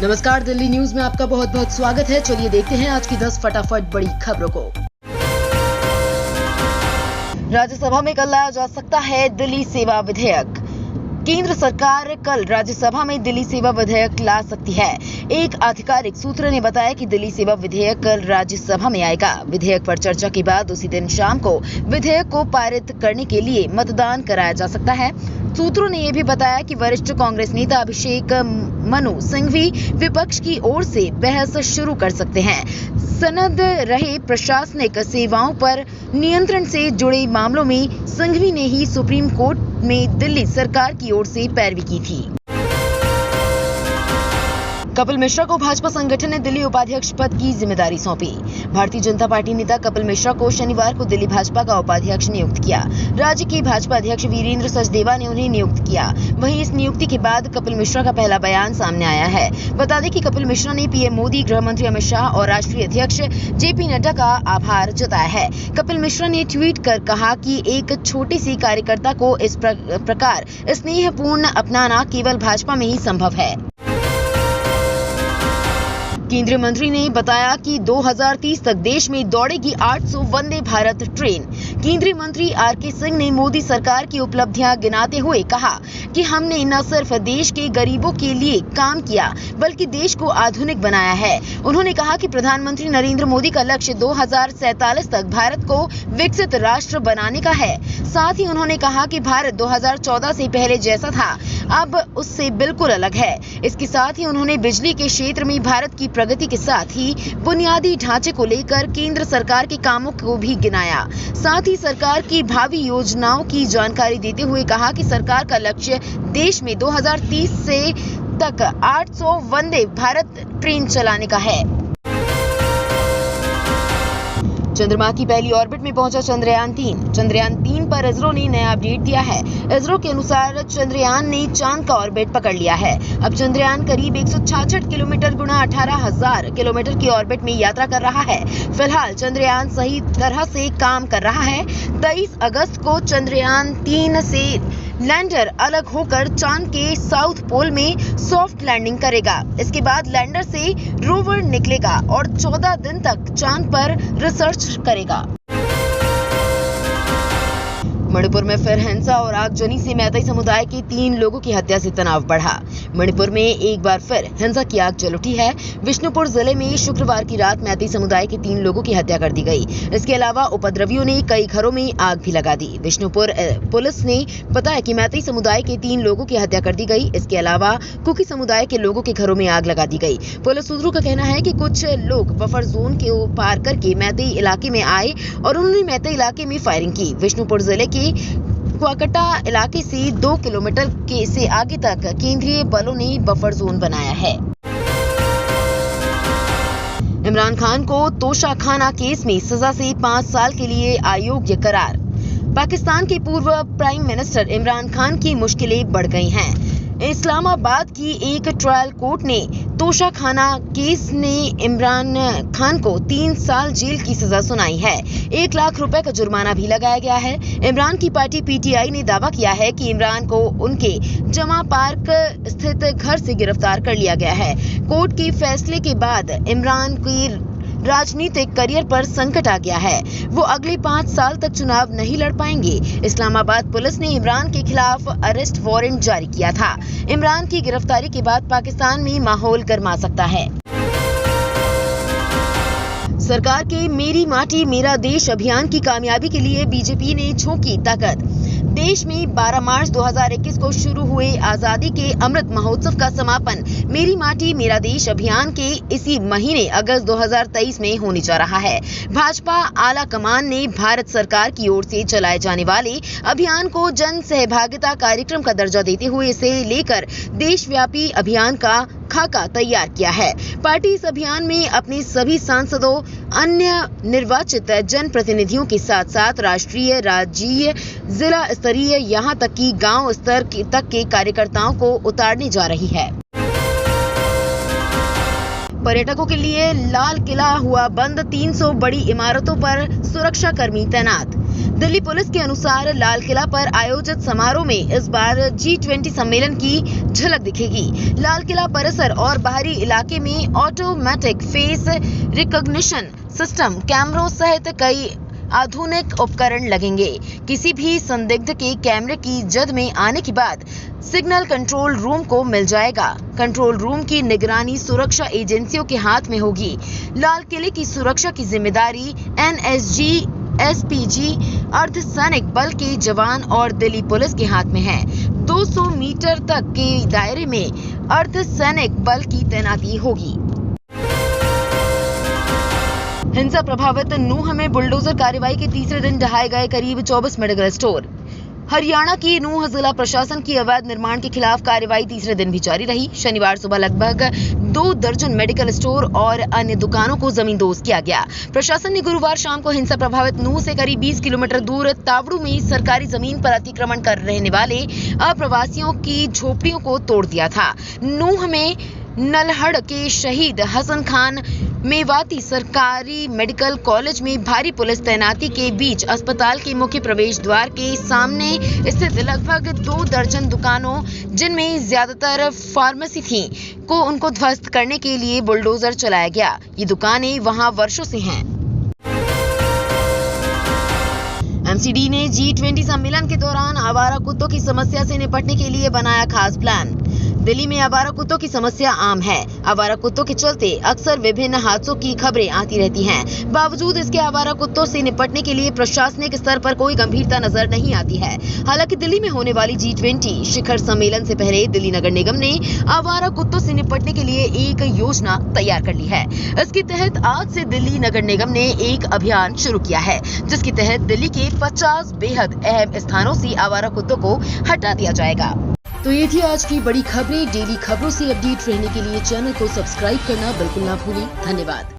नमस्कार, दिल्ली न्यूज में आपका बहुत बहुत स्वागत है। चलिए देखते हैं आज की 10 फटाफट बड़ी खबरों को। राज्यसभा में कल लाया जा सकता है दिल्ली सेवा विधेयक। केंद्र सरकार कल राज्यसभा में दिल्ली सेवा विधेयक ला सकती है। एक आधिकारिक सूत्र ने बताया कि दिल्ली सेवा विधेयक कल राज्यसभा में आएगा। विधेयक पर चर्चा के बाद उसी दिन शाम को विधेयक को पारित करने के लिए मतदान कराया जा सकता है। सूत्रों ने यह भी बताया कि वरिष्ठ कांग्रेस नेता अभिषेक मनु सिंघवी विपक्ष की ओर से बहस शुरू कर सकते हैं। सनद रहे प्रशासनिक सेवाओं पर नियंत्रण से जुड़े मामलों में सिंघवी ने ही सुप्रीम कोर्ट में दिल्ली सरकार की ओर से पैरवी की थी। कपिल मिश्रा को भाजपा संगठन ने दिल्ली उपाध्यक्ष पद की जिम्मेदारी सौंपी। भारतीय जनता पार्टी नेता कपिल मिश्रा को शनिवार को दिल्ली भाजपा का उपाध्यक्ष नियुक्त किया। राज्य के भाजपा अध्यक्ष वीरेंद्र सचदेवा ने उन्हें नियुक्त किया। वहीं इस नियुक्ति के बाद कपिल मिश्रा का पहला बयान सामने आया है। बता दें कि कपिल मिश्रा ने पीएम मोदी, गृह मंत्री अमित शाह और राष्ट्रीय अध्यक्ष जेपी नड्डा का आभार जताया है। कपिल मिश्रा ने ट्वीट कर कहा कि एक छोटे से कार्यकर्ता को इस प्रकार स्नेहपूर्ण अपनाना केवल भाजपा में ही संभव है। केंद्रीय मंत्री ने बताया कि 2030 तक देश में दौड़ेगी 800 वंदे भारत ट्रेन। केंद्रीय मंत्री आर.के. सिंह ने मोदी सरकार की उपलब्धियां गिनाते हुए कहा कि हमने न सिर्फ देश के गरीबों के लिए काम किया बल्कि देश को आधुनिक बनाया है। उन्होंने कहा कि प्रधानमंत्री नरेंद्र मोदी का लक्ष्य 2047 तक भारत को विकसित राष्ट्र बनाने का है। साथ ही उन्होंने कहा कि भारत 2014 से पहले जैसा था अब उससे बिल्कुल अलग है। इसके साथ ही उन्होंने बिजली के क्षेत्र में भारत की प्रगति के साथ ही बुनियादी ढांचे को लेकर केंद्र सरकार के कामों को भी गिनाया। साथ ही सरकार की भावी योजनाओं की जानकारी देते हुए कहा कि सरकार का लक्ष्य देश में 2030 से तक 800 वंदे भारत ट्रेन चलाने का है। चंद्रमा की पहली ऑर्बिट में पहुंचा चंद्रयान-3। चंद्रयान-3 पर इसरो ने नया अपडेट दिया है। इसरो के अनुसार चंद्रयान ने चांद का ऑर्बिट पकड़ लिया है। अब चंद्रयान करीब 166 किलोमीटर गुणा 18,000 किलोमीटर की ऑर्बिट में यात्रा कर रहा है। फिलहाल चंद्रयान सही तरह से काम कर रहा है। 23 अगस्त को चंद्रयान-3 से लैंडर अलग होकर चांद के साउथ पोल में सॉफ्ट लैंडिंग करेगा। इसके बाद लैंडर से रोवर निकलेगा और 14 दिन तक चांद पर रिसर्च करेगा। मणिपुर में फिर हिंसा और आगजनी से मैतेई समुदाय के 3 लोगों की हत्या से तनाव बढ़ा। मणिपुर में एक बार फिर हिंसा की आग जल उठी है। विष्णुपुर जिले में शुक्रवार की रात मैतेई समुदाय के 3 लोगों की हत्या कर दी गई। इसके अलावा उपद्रवियों ने कई घरों में आग भी लगा दी। विष्णुपुर पुलिस ने बताया कि मैतेई समुदाय के 3 लोगों की हत्या कर दी गई। इसके अलावा कुकी समुदाय के लोगों के घरों में आग लगा दी गई। पुलिस सूत्रों का कहना है कि कुछ लोग बफर जोन के पार करके मैतेई इलाके में आए और उन्होंने मैतेई इलाके में फायरिंग की। विष्णुपुर जिले के क्वाकटा इलाके से 2 किलोमीटर से आगे तक केंद्रीय बलों ने बफर जोन बनाया है। इमरान खान को तोशाखाना केस में सजा से 5 साल के लिए अयोग्य करार। पाकिस्तान के पूर्व प्राइम मिनिस्टर इमरान खान की मुश्किलें बढ़ गई हैं। इस्लामाबाद की एक ट्रायल कोर्ट ने तोशाखाना केस ने इमरान खान को 3 साल जेल की सजा सुनाई है। 1 लाख रुपए का जुर्माना भी लगाया गया है। इमरान की पार्टी पीटीआई ने दावा किया है कि इमरान को उनके जमा पार्क स्थित घर से गिरफ्तार कर लिया गया है। कोर्ट के फैसले के बाद इमरान की राजनीतिक करियर पर संकट आ गया है। वो अगले 5 साल तक चुनाव नहीं लड़ पाएंगे। इस्लामाबाद पुलिस ने इमरान के खिलाफ अरेस्ट वारंट जारी किया था। इमरान की गिरफ्तारी के बाद पाकिस्तान में माहौल गर्मा सकता है। सरकार के मेरी माटी मेरा देश अभियान की कामयाबी के लिए बीजेपी ने झोंकी ताकत। देश में 12 मार्च 2021 को शुरू हुए आजादी के अमृत महोत्सव का समापन मेरी माटी मेरा देश अभियान के इसी महीने अगस्त 2023 में होने जा रहा है। भाजपा आला कमान ने भारत सरकार की ओर से चलाए जाने वाले अभियान को जन सहभागिता कार्यक्रम का दर्जा देते हुए इसे लेकर देशव्यापी अभियान का खाका तैयार किया है। पार्टी इस अभियान में अपने सभी सांसदों, अन्य निर्वाचित जनप्रतिनिधियों के साथ साथ राष्ट्रीय, राज्यीय, जिला स्तरीय यहां तक कि गांव स्तर तक के कार्यकर्ताओं को उतारने जा रही है। पर्यटकों के लिए लाल किला हुआ बंद, 300 बड़ी इमारतों पर सुरक्षा कर्मी तैनात। दिल्ली पुलिस के अनुसार लाल किला पर आयोजित समारोह में इस बार G20 सम्मेलन की झलक दिखेगी। लाल किला परिसर और बाहरी इलाके में ऑटोमेटिक फेस रिकॉग्निशन सिस्टम, कैमरों सहित कई आधुनिक उपकरण लगेंगे। किसी भी संदिग्ध के कैमरे की जद में आने के बाद सिग्नल कंट्रोल रूम को मिल जाएगा। कंट्रोल रूम की निगरानी सुरक्षा एजेंसियों के हाथ में होगी। लाल किले की सुरक्षा की जिम्मेदारी NSG, SPG, अर्धसैनिक बल के जवान और दिल्ली पुलिस के हाथ में है। 200 मीटर तक के दायरे में अर्धसैनिक बल की तैनाती होगी। हिंसा प्रभावित नूंह में बुलडोजर कार्रवाई के तीसरे दिन ढहाए गए करीब 24 मेडिकल स्टोर। हरियाणा की नूंह जिला प्रशासन की अवैध निर्माण के खिलाफ कार्रवाई तीसरे दिन भी जारी रही। शनिवार सुबह लगभग 2 दर्जन मेडिकल स्टोर और अन्य दुकानों को जमींदोज किया गया। प्रशासन ने गुरुवार शाम को हिंसा प्रभावित नूंह से करीब 20 किलोमीटर दूर तावड़ू में सरकारी जमीन पर अतिक्रमण कर रहने वाले अप्रवासियों की झोपड़ियों को तोड़ दिया था। नूंह में नल्हड़ के शहीद हसन खान मेवाती सरकारी मेडिकल कॉलेज में भारी पुलिस तैनाती के बीच अस्पताल के मुख्य प्रवेश द्वार के सामने स्थित लगभग 2 दर्जन दुकानों, जिनमें ज्यादातर फार्मेसी थी, को उनको ध्वस्त करने के लिए बुलडोजर चलाया गया। ये दुकानें वहां वर्षों से हैं। MCD ने G20 सम्मेलन के दौरान आवारा कुत्तों की समस्या से निपटने के लिए बनाया खास प्लान। दिल्ली में आवारा कुत्तों की समस्या आम है। आवारा कुत्तों के चलते अक्सर विभिन्न हादसों की खबरें आती रहती हैं। बावजूद इसके आवारा कुत्तों से निपटने के लिए प्रशासनिक स्तर पर कोई गंभीरता नजर नहीं आती है। हालांकि दिल्ली में होने वाली G20 शिखर सम्मेलन से पहले दिल्ली नगर निगम ने आवारा कुत्तों से निपटने के लिए एक योजना तैयार कर ली है। इसके तहत आज से दिल्ली नगर निगम ने एक अभियान शुरू किया है, जिसके तहत दिल्ली के 50 बेहद अहम स्थानों से आवारा कुत्तों को हटा दिया जाएगा। तो ये थी आज की बड़ी खबरें। डेली खबरों से अपडेट रहने के लिए चैनल को सब्सक्राइब करना बिल्कुल ना भूलें। धन्यवाद।